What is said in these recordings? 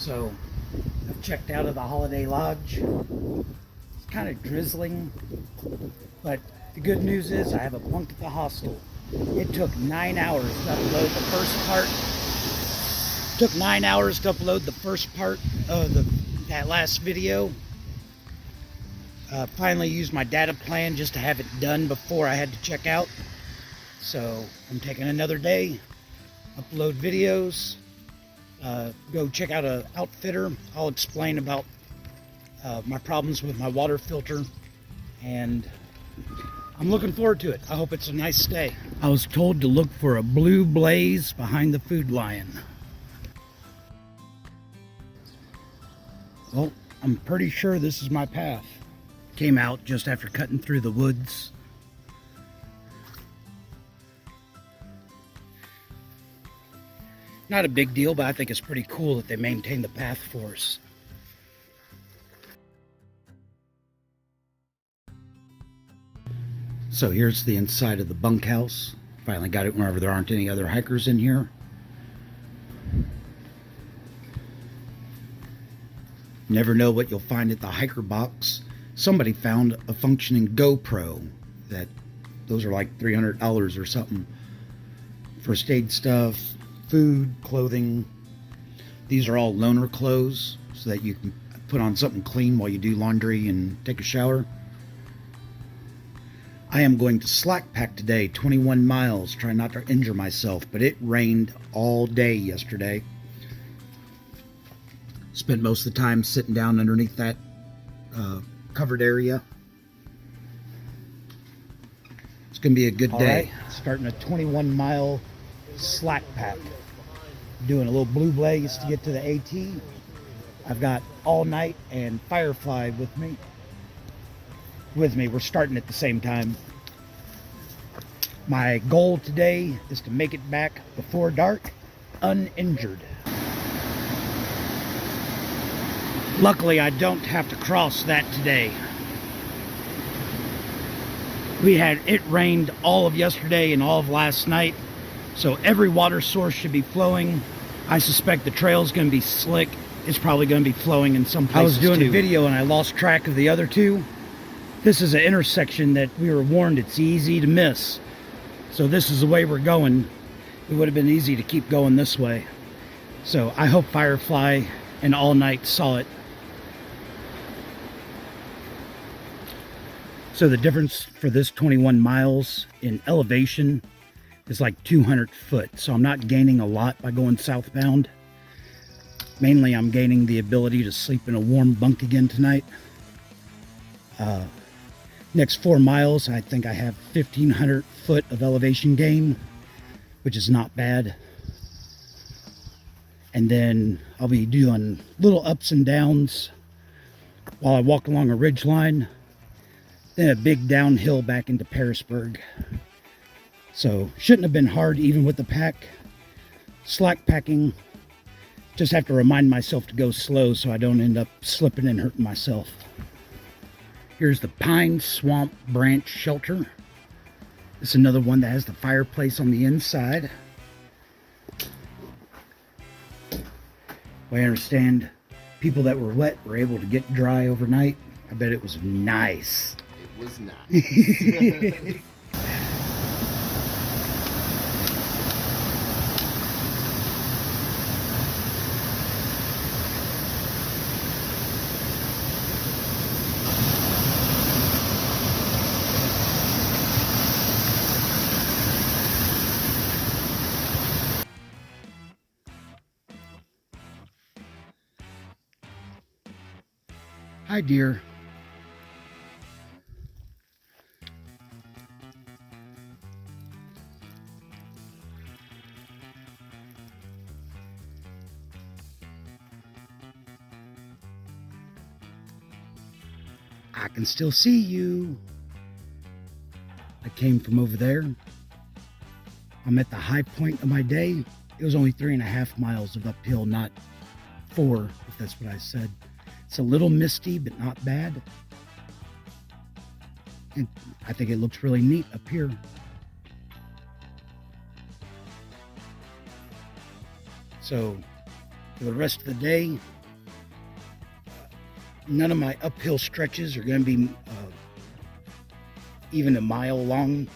So I've checked out of the Holiday Lodge. It's kind of drizzling, but the good news is I have a bunk at the hostel. It took 9 hours to upload the first part. Took 9 hours to upload the first part of that last video. Finally used my data plan just to have it done before I had to check out. So I'm taking another day, upload videos, go check out an outfitter. I'll explain about my problems with my water filter, and I'm looking forward to it. I hope it's a nice stay. I was told to look for a blue blaze behind the food lion. Well, I'm pretty sure this is my path. Came out just after cutting through the woods. Not a big deal, but I think it's pretty cool that they maintain the path for us. So here's the inside of the bunkhouse. Finally got it whenever there aren't any other hikers in here. Never know what you'll find at the hiker box. Somebody found a functioning GoPro. Those are like $300 or something. First aid stuff, food, clothing. These are all loaner clothes so that you can put on something clean while you do laundry and take a shower. I am going to slack pack today, 21 miles, trying not to injure myself, but it rained all day yesterday. Spent most of the time sitting down underneath that covered area. It's going to be a good day. Right. Starting a 21-mile slack pack. Doing a little blue blaze to get to the AT. I've got All Night and Firefly with me. We're starting at the same time. My goal today is to make it back before dark, uninjured. Luckily, I don't have to cross that today. It rained all of yesterday and all of last night, so every water source should be flowing. I suspect the trail's going to be slick. It's probably going to be flowing in some places. I was doing a video and I lost track of the other two. This is an intersection that we were warned it's easy to miss. So this is the way we're going. It would have been easy to keep going this way. So I hope Firefly and All Night saw it. So the difference for this 21 miles in elevation is like 200 foot. So I'm not gaining a lot by going southbound. Mainly I'm gaining the ability to sleep in a warm bunk again tonight. Next 4 miles, I think I have 1,500 foot of elevation gain, which is not bad. And then I'll be doing little ups and downs while I walk along a ridge line. Then a big downhill back into Persiburg. So shouldn't have been hard even with the pack. Slack packing. Just have to remind myself to go slow so I don't end up slipping and hurting myself. Here's the Pine Swamp Branch Shelter. This is another one that has the fireplace on the inside. I understand people that were wet were able to get dry overnight. I bet it was nice. It was nice. Hi, dear. I can still see you. I came from over there. I'm at the high point of my day. It was only 3.5 miles of uphill, not 4, if that's what I said. It's a little misty, but not bad. And I think it looks really neat up here. So for the rest of the day, None of my uphill stretches are going to be even a mile long.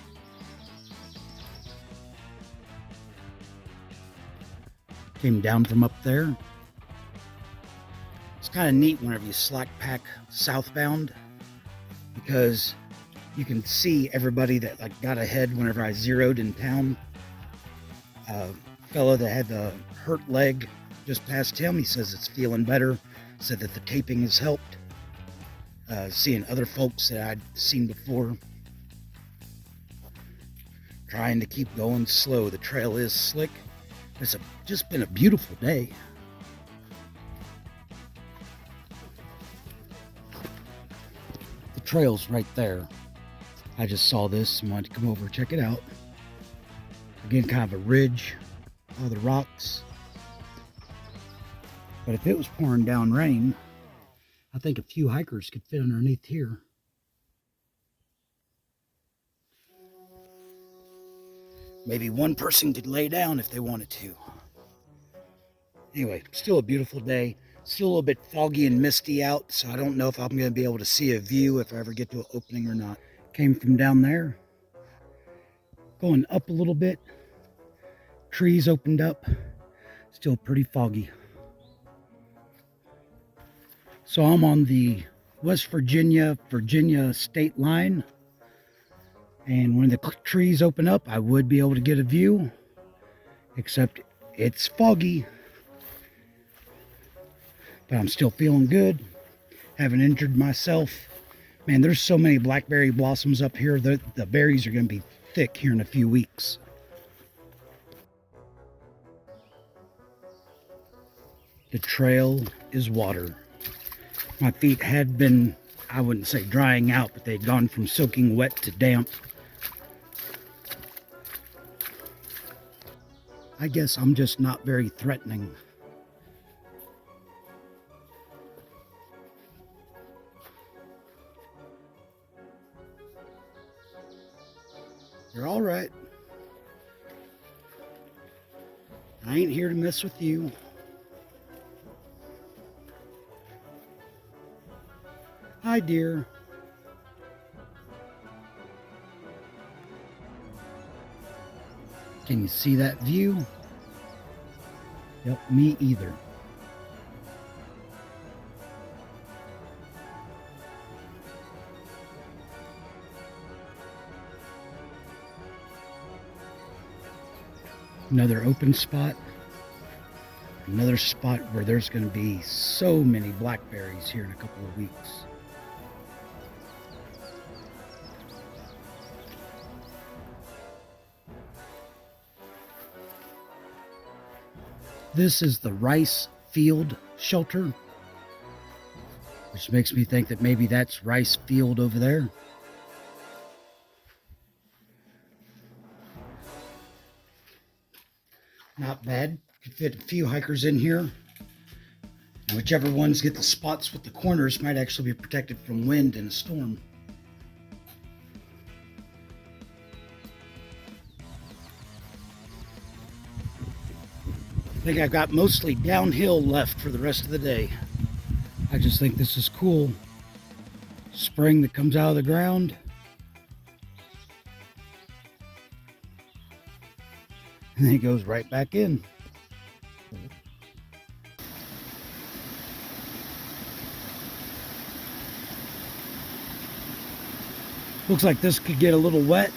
Came down from up there. It's kind of neat whenever you slack pack southbound, because you can see everybody that like got ahead whenever I zeroed in town. Fellow that had the hurt leg just passed him. He says it's feeling better. Said that the taping has helped. Seeing other folks that I'd seen before. Trying to keep going slow. The trail is slick. It's just been a beautiful day. The trail's right there. I just saw this and wanted to come over and check it out. Again, kind of a ridge, all the rocks. But if it was pouring down rain, I think a few hikers could fit underneath here. Maybe one person could lay down if they wanted to. Anyway, still a beautiful day. Still a little bit foggy and misty out, so I don't know if I'm going to be able to see a view if I ever get to an opening or not. Came from down there. Going up a little bit. Trees opened up. Still pretty foggy. So I'm on the West Virginia state line. And when the trees open up, I would be able to get a view. Except it's foggy. But I'm still feeling good. Haven't injured myself. Man, there's so many blackberry blossoms up here. The berries are going to be thick here in a few weeks. The trail is water. My feet had been, I wouldn't say drying out, but they'd gone from soaking wet to damp. I guess I'm just not very threatening. You're all right. I ain't here to mess with you. Hi, dear. Can you see that view? Yep, me either. Another open spot. Another spot where there's going to be so many blackberries here in a couple of weeks. This is the rice field shelter, which makes me think that maybe that's rice field over there. Not bad. Could fit a few hikers in here. And whichever ones get the spots with the corners might actually be protected from wind in a storm. I think I've got mostly downhill left for the rest of the day. I just think this is cool. Spring that comes out of the ground. And then it goes right back in. Looks like this could get a little wet.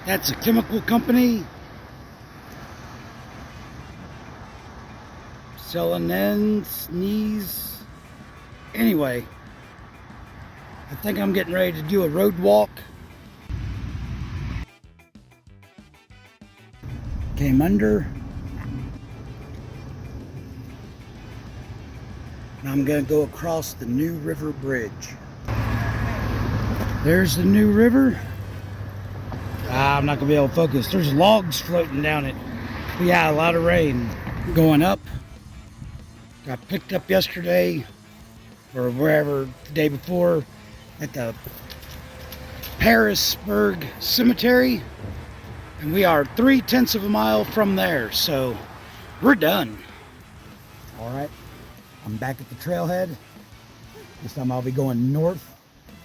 That's a chemical company selling ends, knees. Anyway, I think I'm getting ready to do a road walk. Came under. And I'm going to go across the New River Bridge. There's the New River. I'm not going to be able to focus. There's logs floating down it. But yeah, a lot of rain going up. Got picked up yesterday or wherever the day before at the Persiburg Cemetery, and we are 3/10 of a mile from there, so we're done. All right, I'm back at the trailhead. This time I'll be going north.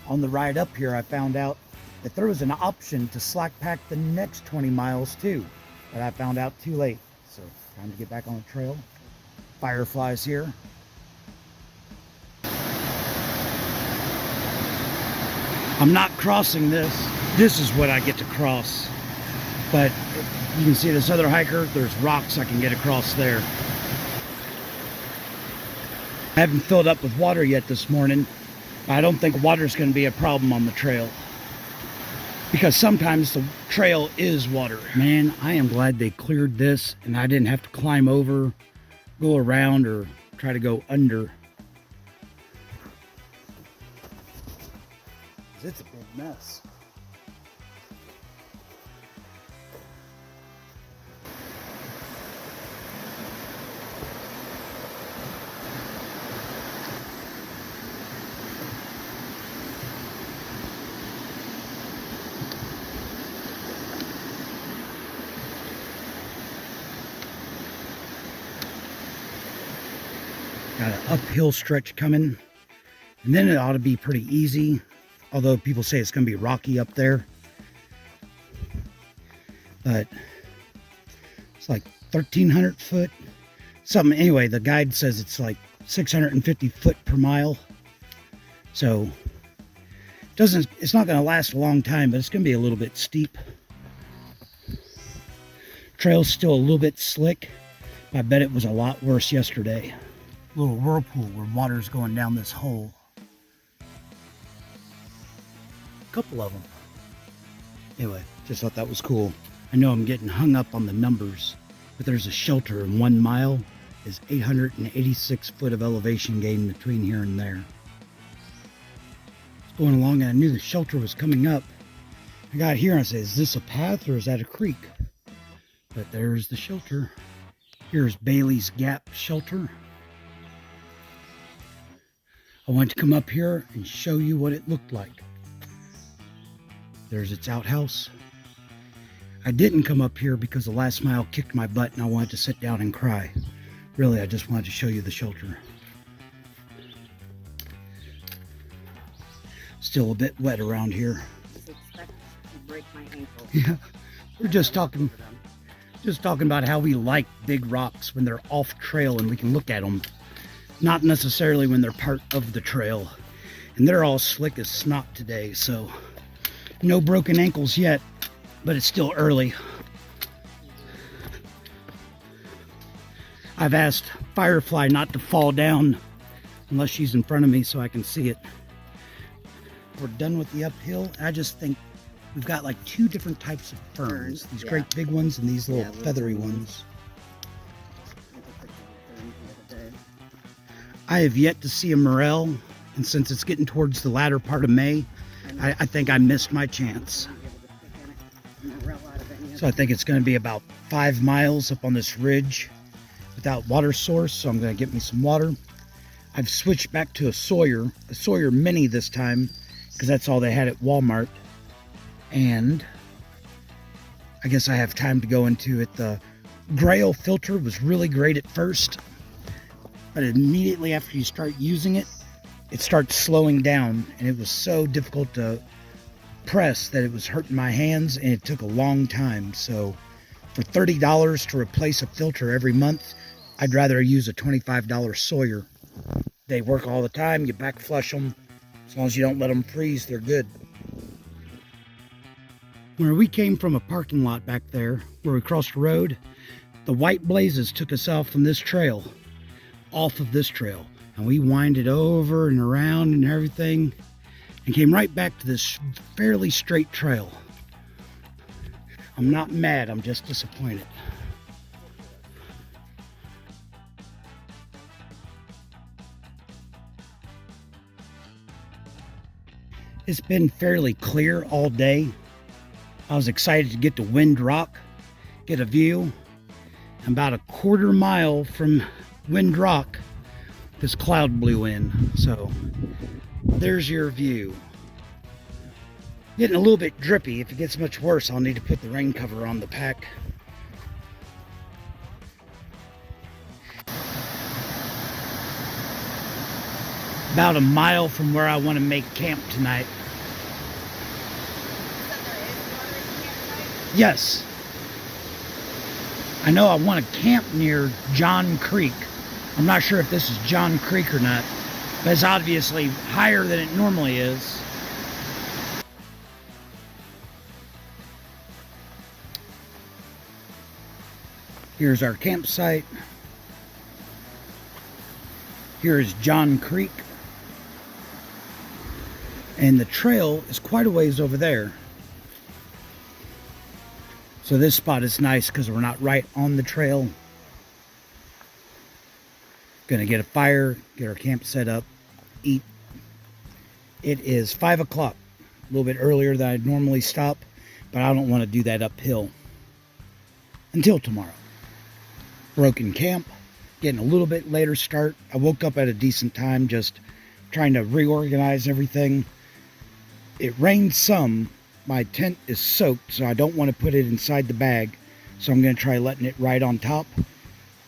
On the ride up here, I found out that there was an option to slack pack the next 20 miles too, but I found out too late, so time to get back on the trail. Firefly's here. I'm not crossing this. This is what I get to cross. But you can see this other hiker, there's rocks I can get across there. I haven't filled up with water yet this morning. I don't think water's going to be a problem on the trail, because sometimes the trail is water. Man, I am glad they cleared this and I didn't have to climb over, go around, or try to go under. It's a big mess. Got an uphill stretch coming, and then it ought to be pretty easy, although people say it's going to be rocky up there. But it's like 1,300 foot something. Anyway, the guide says it's like 650 foot per mile, so it's not going to last a long time, but it's going to be a little bit steep. Trail's still a little bit slick. I bet it was a lot worse yesterday. Little whirlpool where water's going down this hole. A couple of them. Anyway, just thought that was cool. I know I'm getting hung up on the numbers, but there's a shelter, and 1 mile is 886 foot of elevation gain between here and there. I was going along and I knew the shelter was coming up. I got here and I said, is this a path or is that a creek? But there's the shelter. Here's Bailey's Gap Shelter. I wanted to come up here and show you what it looked like. There's its outhouse. I didn't come up here because the last mile kicked my butt and I wanted to sit down and cry. Really, I just wanted to show you the shelter. Still a bit wet around here. Expect to break my ankle. Yeah, we're just talking about how we like big rocks when they're off trail and we can look at them. Not necessarily when they're part of the trail. And they're all slick as snot today, so no broken ankles yet, but it's still early. I've asked Firefly not to fall down unless she's in front of me so I can see it. We're done with the uphill. I just think we've got like 2 different types of ferns. These great big ones and these little feathery ones. I have yet to see a morel, and since it's getting towards the latter part of May, I think I missed my chance. So I think it's going to be about 5 miles up on this ridge without water source, so I'm going to get me some water. I've switched back to a Sawyer Mini this time, because that's all they had at Walmart. And I guess I have time to go into it. The Grail filter was really great at first, but immediately after you start using it, it starts slowing down, and it was so difficult to press that it was hurting my hands, and it took a long time. So for $30 to replace a filter every month, I'd rather use a $25 Sawyer. They work all the time. You back flush them. As long as you don't let them freeze, they're good. Where we came from a parking lot back there, where we crossed the road, the white blazes took us off of this trail, and we winded over and around and everything, and came right back to this fairly straight trail. I'm not mad, I'm just disappointed. It's been fairly clear all day. I was excited to get to Wind Rock, get a view, About a quarter mile from Wind Rock, this cloud blew in. So there's your view. Getting a little bit drippy. If it gets much worse, I'll need to put the rain cover on the pack. About a mile from where I want to make camp tonight. Yes. I know I want to camp near John Creek. I'm not sure if this is John Creek or not, but it's obviously higher than it normally is. Here's our campsite. Here is John Creek. And the trail is quite a ways over there. So this spot is nice because we're not right on the trail. Gonna get a fire, get our camp set up, eat. It is 5 o'clock, a little bit earlier than I'd normally stop, but I don't want to do that uphill until tomorrow. Broken camp, getting a little bit later start. I woke up at a decent time, just trying to reorganize everything. It rained some. My tent is soaked, so I don't want to put it inside the bag. So I'm going to try letting it right on top.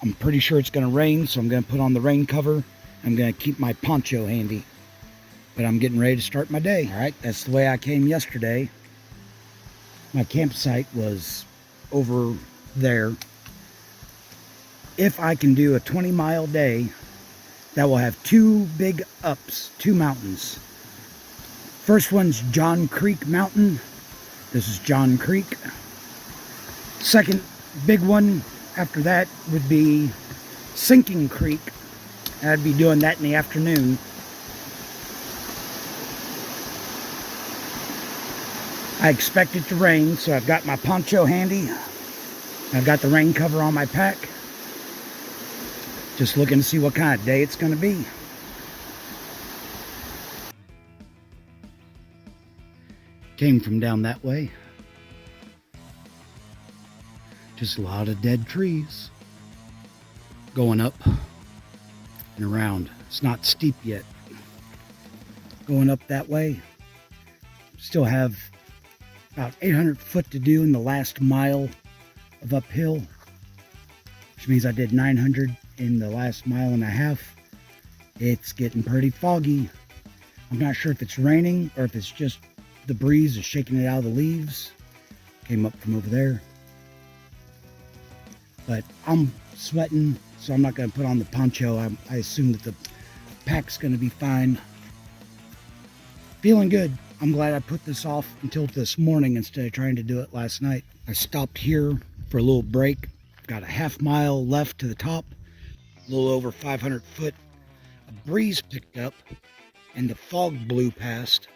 I'm pretty sure it's going to rain, so I'm going to put on the rain cover. I'm going to keep my poncho handy. But I'm getting ready to start my day. All right, that's the way I came yesterday. My campsite was over there. If I can do a 20-mile day, that will have two big ups, two mountains. First one's John Creek Mountain. This is John Creek. Second big one after that would be Sinking Creek. I'd be doing that in the afternoon. I expect it to rain, so I've got my poncho handy. I've got the rain cover on my pack. Just looking to see what kind of day it's going to be. Came from down that way. Just a lot of dead trees. Going up and around. It's not steep yet. Going up that way. Still have about 800 foot to do in the last mile of uphill, which means I did 900 in the last mile and a half. It's getting pretty foggy. I'm not sure if it's raining or if it's just the breeze is shaking it out of the leaves. Came up from over there. But I'm sweating, so I'm not going to put on the poncho. I assume that the pack's going to be fine. Feeling good. I'm glad I put this off until this morning instead of trying to do it last night. I stopped here for a little break. Got a half mile left to the top. A little over 500 foot. A breeze picked up and the fog blew past.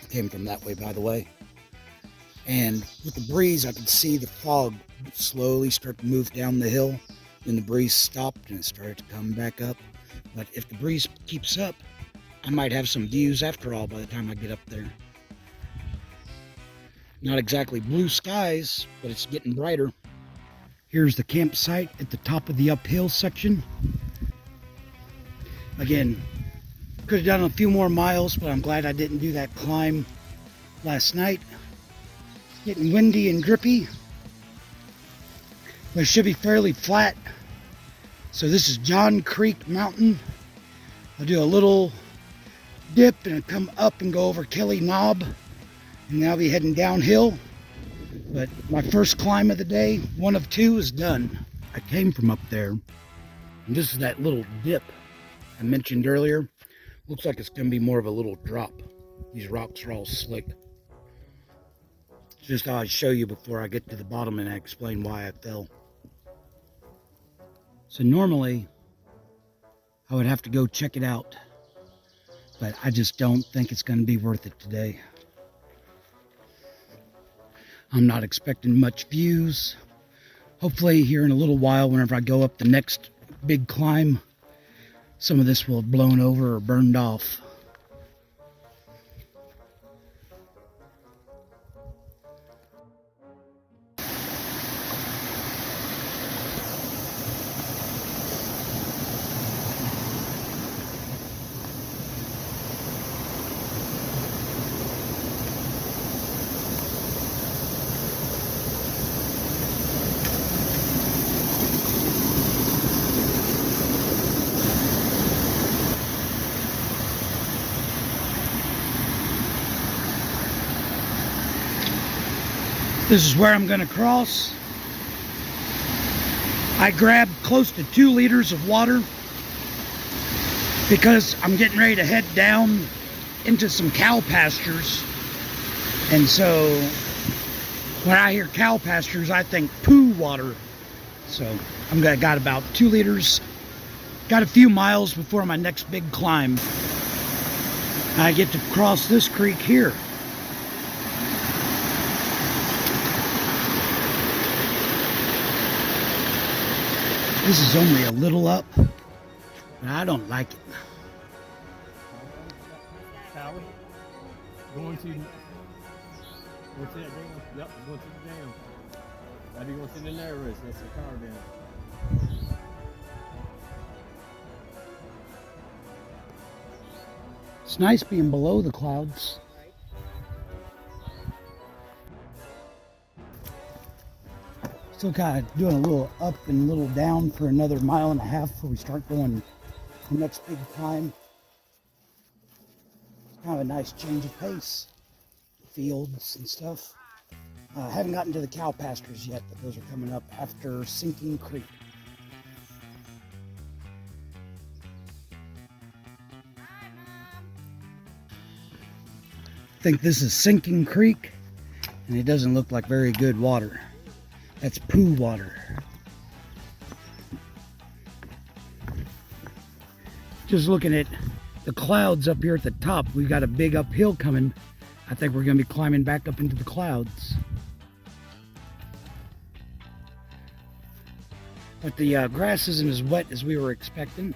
It came from that way, by the way. And with the breeze, I could see the fog slowly start to move down the hill. Then the breeze stopped and it started to come back up. But if the breeze keeps up, I might have some views after all by the time I get up there. Not exactly blue skies, but it's getting brighter. Here's the campsite at the top of the uphill section. Again, could have done a few more miles, but I'm glad I didn't do that climb last night. It's getting windy and drippy, but it should be fairly flat. So this is John Creek Mountain. I'll do a little dip and come up and go over Kelly Knob, and then I'll be heading downhill. But my first climb of the day, one of two, is done. I came from up there, and this is that little dip I mentioned earlier. Looks like it's going to be more of a little drop. These rocks are all slick. Just thought I'd show you before I get to the bottom and I explain why I fell. So normally, I would have to go check it out, but I just don't think it's going to be worth it today. I'm not expecting much views. Hopefully here in a little while, whenever I go up the next big climb, some of this will have blown over or burned off. This is where I'm going to cross. I grabbed close to 2 liters of water because I'm getting ready to head down into some cow pastures. And so when I hear cow pastures, I think poo water. So got about 2 liters. Got a few miles before my next big climb. I get to cross this creek here. This is only a little up, but I don't like it. Sally, going to that dam. Yep, going to the dam. Now you're going to the narrow. That's the car dam. It's nice being below the clouds. Still kind of doing a little up and a little down for another 1.5 miles before we start going the next big climb. It's kind of a nice change of pace. Fields and stuff. Haven't gotten to the cow pastures yet, but those are coming up after Sinking Creek. I think this is Sinking Creek, and it doesn't look like very good water. That's poo water. Just looking at the clouds up here at the top, we've got a big uphill coming. I think we're going to be climbing back up into the clouds. But the grass isn't as wet as we were expecting.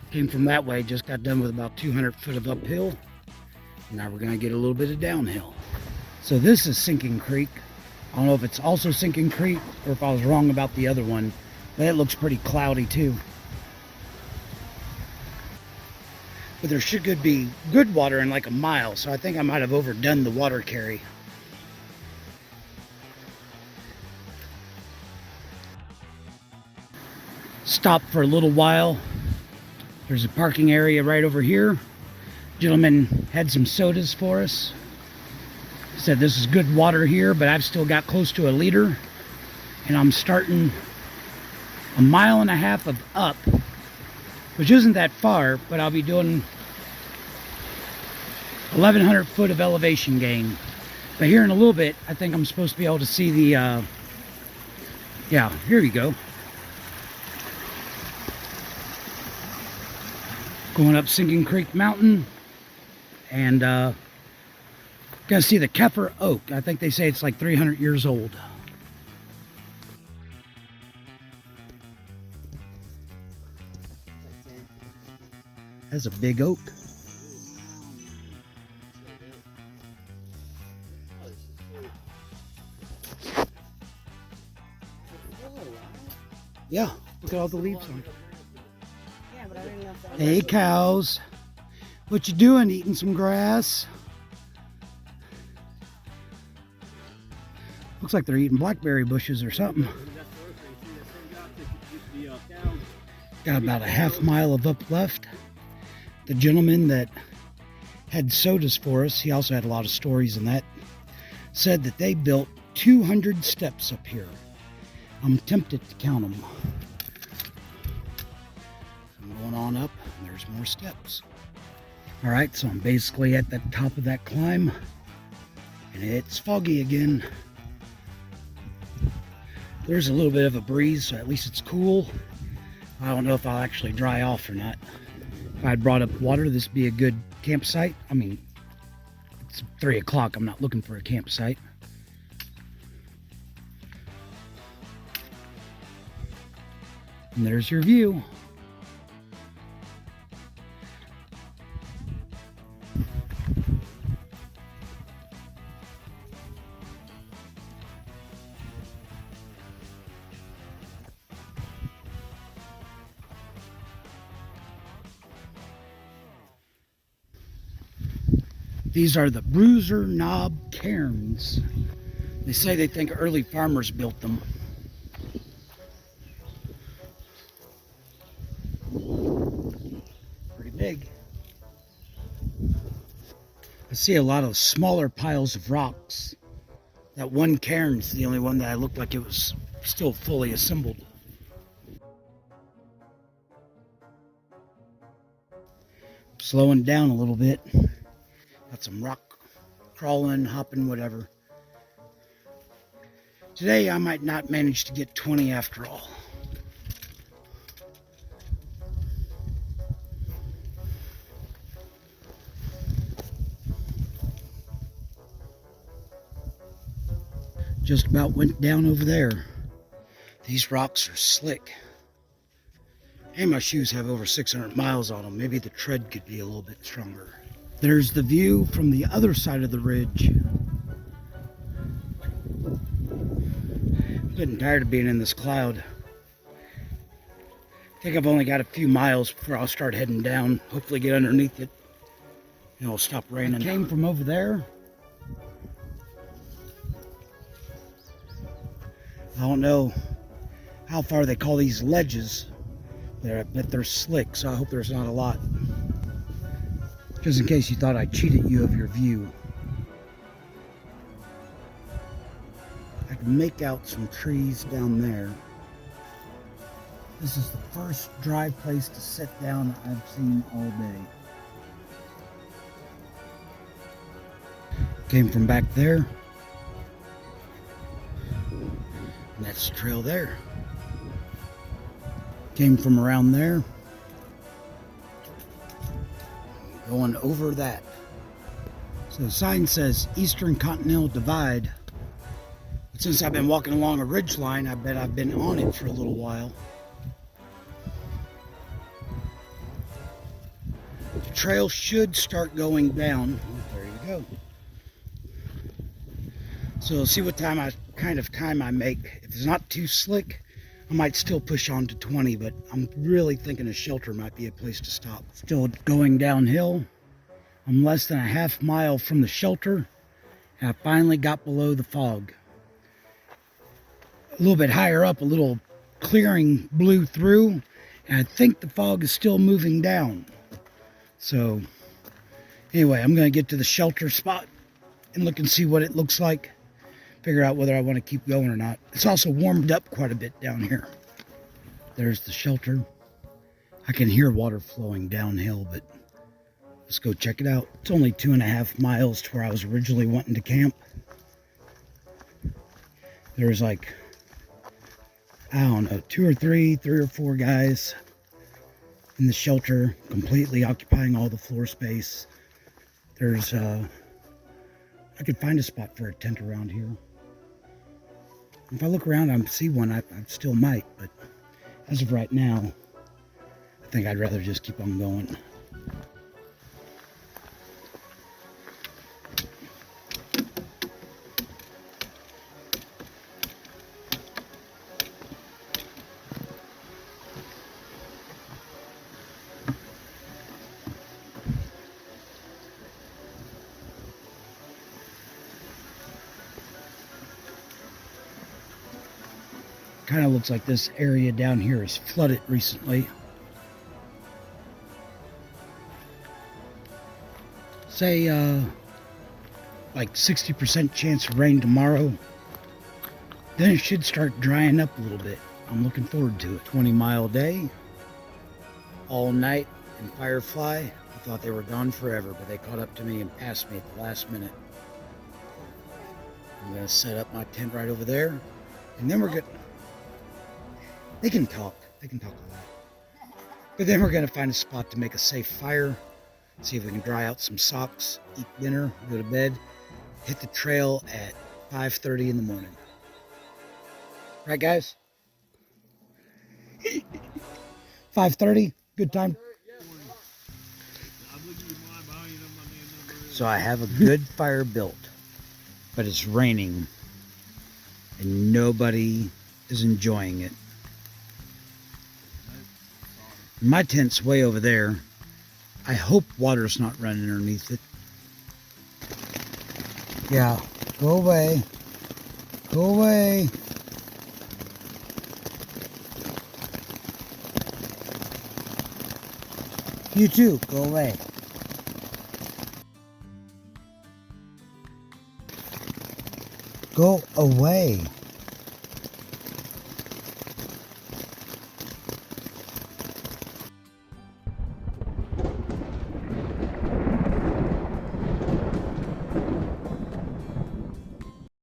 Came from that way, just got done with about 200 foot of uphill. Now we're going to get a little bit of downhill. So this is Sinking Creek. I don't know if it's also Sinking Creek or if I was wrong about the other one, but it looks pretty cloudy too. But there should be good water in like 1 mile, so I think I might have overdone the water carry. Stop for a little while. There's a parking area right over here. Gentleman had some sodas for us. Said this is good water here, but I've still got close to 1 liter. And I'm starting 1.5 miles of up, which isn't that far, but I'll be doing 1,100 foot of elevation gain. But here in a little bit, I think I'm supposed to be able to see the, yeah, here we go. Going up Sinking Creek Mountain, and gonna see the Kefir oak. I think they say it's like 300 years old. That's a big oak. Yeah, look at all the leaves on it. Yeah, but I didn't know if that Hey cows, what you doing? Eating some grass? Looks like they're eating blackberry bushes or something. Got about a 1/2 mile of up left. The gentleman that had sodas for us, he also had a lot of stories in that, said that they built 200 steps up here. I'm tempted to count them. I'm going on up, and there's more steps. All right, so I'm basically at the top of that climb, and it's foggy again. There's a little bit of a breeze, so at least it's cool. I don't know if I'll actually dry off or not. If I'd brought up water, this would be a good campsite. I mean, it's 3 o'clock. I'm not looking for a campsite. And there's your view. These are the Bruiser Knob Cairns. They say they think early farmers built them. Pretty big. I see a lot of smaller piles of rocks That one cairn's the only one that I looked like it was still fully assembled. Slowing down a little bit. Got some rock crawling, hopping, whatever. Today I might not manage to get 20 after all. Just about went down over there. These rocks are slick. And my shoes have over 600 miles on them. Maybe the tread could be a little bit stronger. There's the view from the other side of the ridge. I'm getting tired of being in this cloud. I think I've only got a few miles before I'll start heading down. Hopefully get underneath it and it'll stop raining. I came from over there. I don't know how far they call these ledges, but they're slick, so I hope there's not a lot. Just in case you thought I cheated you of your view. I can make out some trees down there. This is the first dry place to sit down I've seen all day. Came from back there. And that's the trail there. Came from around there. Going over that. So the sign says Eastern Continental Divide. But since I've been walking along a ridge line, I bet I've been on it for a little while. The trail should start going down. There you go. So we'll see what kind of time I make. If it's not too slick, I might still push on to 20, but I'm really thinking a shelter might be a place to stop. Still going downhill. I'm less than a half mile from the shelter, and I finally got below the fog. A little bit higher up, a little clearing blew through, and I think the fog is still moving down. So anyway, I'm going to get to the shelter spot and look and see what it looks like. Figure out whether I want to keep going or not. It's also warmed up quite a bit down here. There's the shelter. I can hear water flowing downhill, but let's go check it out. It's only 2.5 miles to where I was originally wanting to camp. There's like, I don't know, 3 or 4 guys in the shelter, completely occupying all the floor space. There's, I could find a spot for a tent around here. If I look around and see one, I still might, but as of right now, I think I'd rather just keep on going. Kind of looks like this area down here is flooded recently. Say like 60% chance of rain tomorrow. Then it should start drying up a little bit. I'm looking forward to it. 20-mile day, all night in Firefly. I thought they were gone forever, but they caught up to me and passed me at the last minute. I'm gonna set up my tent right over there, and then we're good. They can talk a lot. But then we're going to find a spot to make a safe fire, see if we can dry out some socks, eat dinner, go to bed, hit the trail at 5:30 in the morning. Right, guys? 5:30, good time. So I have a good fire built, but it's raining and nobody is enjoying it. My tent's way over there. I hope water's not running underneath it. Yeah, go away. Go away. You too, go away. Go away.